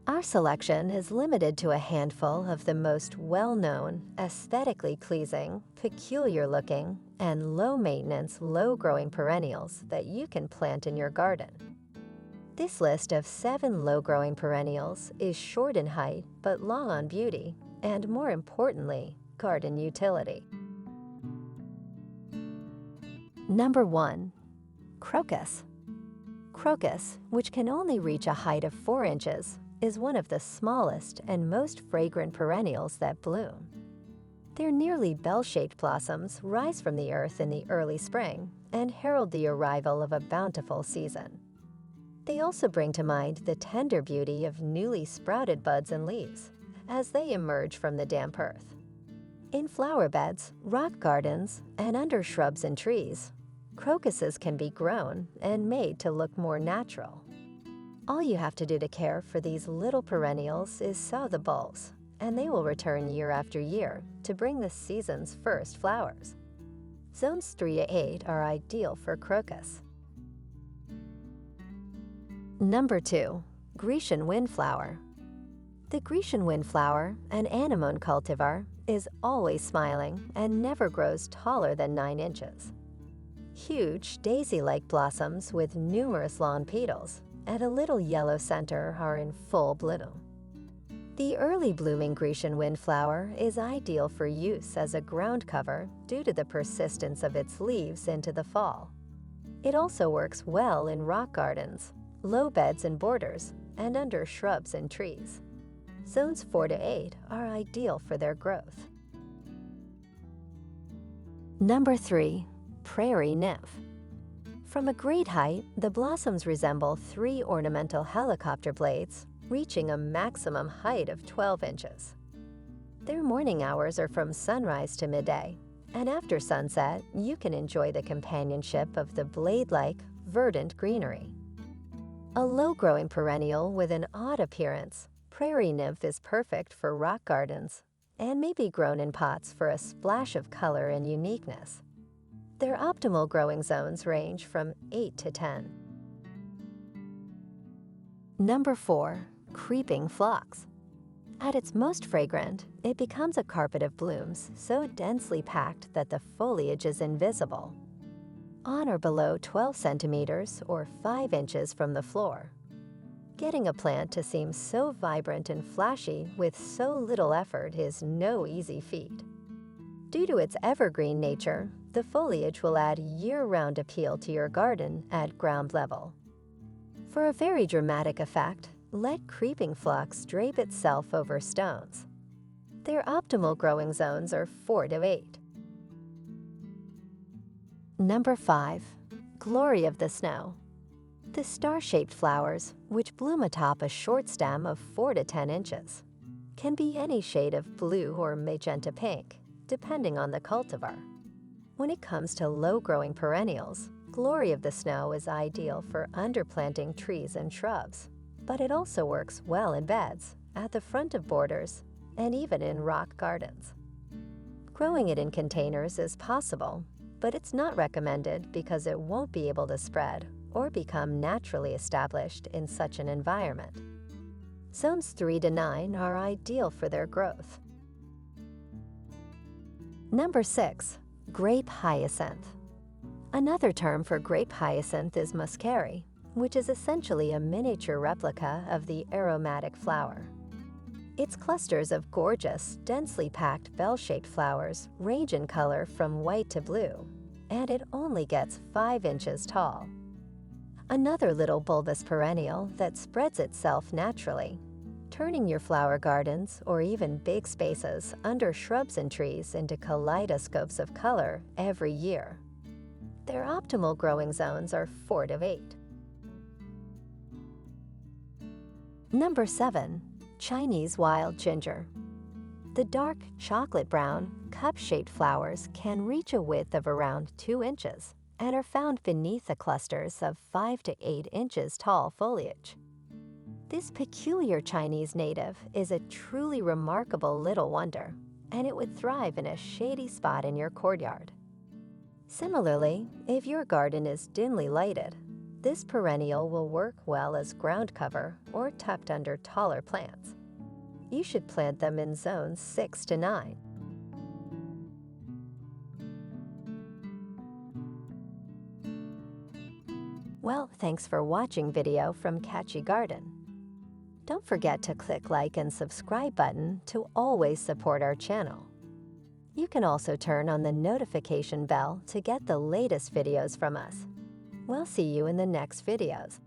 Our selection is limited to a handful of the most well-known, aesthetically pleasing, peculiar-looking, and low-maintenance, low-growing perennials that you can plant in your garden. This list of 7 low-growing perennials is short in height but long on beauty, and more importantly, garden utility. Number 1. Crocus. Crocus, which can only reach a height of 4 inches, is one of the smallest and most fragrant perennials that bloom. Their nearly bell-shaped blossoms rise from the earth in the early spring and herald the arrival of a bountiful season. They also bring to mind the tender beauty of newly sprouted buds and leaves as they emerge from the damp earth. In flower beds, rock gardens, and under shrubs and trees, crocuses can be grown and made to look more natural. All you have to do to care for these little perennials is sow the bulbs, and they will return year after year to bring the season's first flowers. Zones 3 to 8 are ideal for crocus. Number 2. Grecian Windflower. The Grecian Windflower, an anemone cultivar, is always smiling and never grows taller than 9 inches. Huge, daisy-like blossoms with numerous long petals and a little yellow center are in full bloom. The early blooming Grecian Windflower is ideal for use as a ground cover due to the persistence of its leaves into the fall. It also works well in rock gardens, low beds and borders, and under shrubs and trees. Zones 4 to 8 are ideal for their growth. Number 3. Prairie Nymph. From a great height, the blossoms resemble 3 ornamental helicopter blades, reaching a maximum height of 12 inches. Their morning hours are from sunrise to midday, and after sunset, you can enjoy the companionship of the blade-like, verdant greenery. A low-growing perennial with an odd appearance, Prairie Nymph is perfect for rock gardens and may be grown in pots for a splash of color and uniqueness. Their optimal growing zones range from 8 to 10. Number 4. Creeping Phlox. At its most fragrant, it becomes a carpet of blooms so densely packed that the foliage is invisible, on or below 12 centimeters or 5 inches from the floor. Getting a plant to seem so vibrant and flashy with so little effort is no easy feat. Due to its evergreen nature, the foliage will add year-round appeal to your garden at ground level. For a very dramatic effect, let creeping phlox drape itself over stones. Their optimal growing zones are 4 to 8. Number 5. Glory of the Snow. The star-shaped flowers, which bloom atop a short stem of 4 to 10 inches, can be any shade of blue or magenta pink, depending on the cultivar. When it comes to low-growing perennials, Glory of the Snow is ideal for underplanting trees and shrubs, but it also works well in beds, at the front of borders, and even in rock gardens. Growing it in containers is possible, but it's not recommended because it won't be able to spread or become naturally established in such an environment. Zones 3 to 9 are ideal for their growth. Number 6. Grape Hyacinth. Another term for grape hyacinth is muscari, which is essentially a miniature replica of the aromatic flower. Its clusters of gorgeous, densely packed bell-shaped flowers range in color from white to blue, and it only gets 5 inches tall. Another little bulbous perennial that spreads itself naturally, turning your flower gardens or even big spaces under shrubs and trees into kaleidoscopes of color every year. Their optimal growing zones are 4 to 8. Number 7. Chinese Wild Ginger. The dark chocolate brown, cup-shaped flowers can reach a width of around 2 inches and are found beneath the clusters of 5 to 8 inches tall foliage. This peculiar Chinese native is a truly remarkable little wonder, and it would thrive in a shady spot in your courtyard. Similarly, if your garden is dimly lighted, This perennial will work well as ground cover or tucked under taller plants. You should plant them in zones 6 to 9. Well, thanks for watching video from Catchy Garden. Don't forget to click like and subscribe button to always support our channel. You can also turn on the notification bell to get the latest videos from us. We'll see you in the next videos.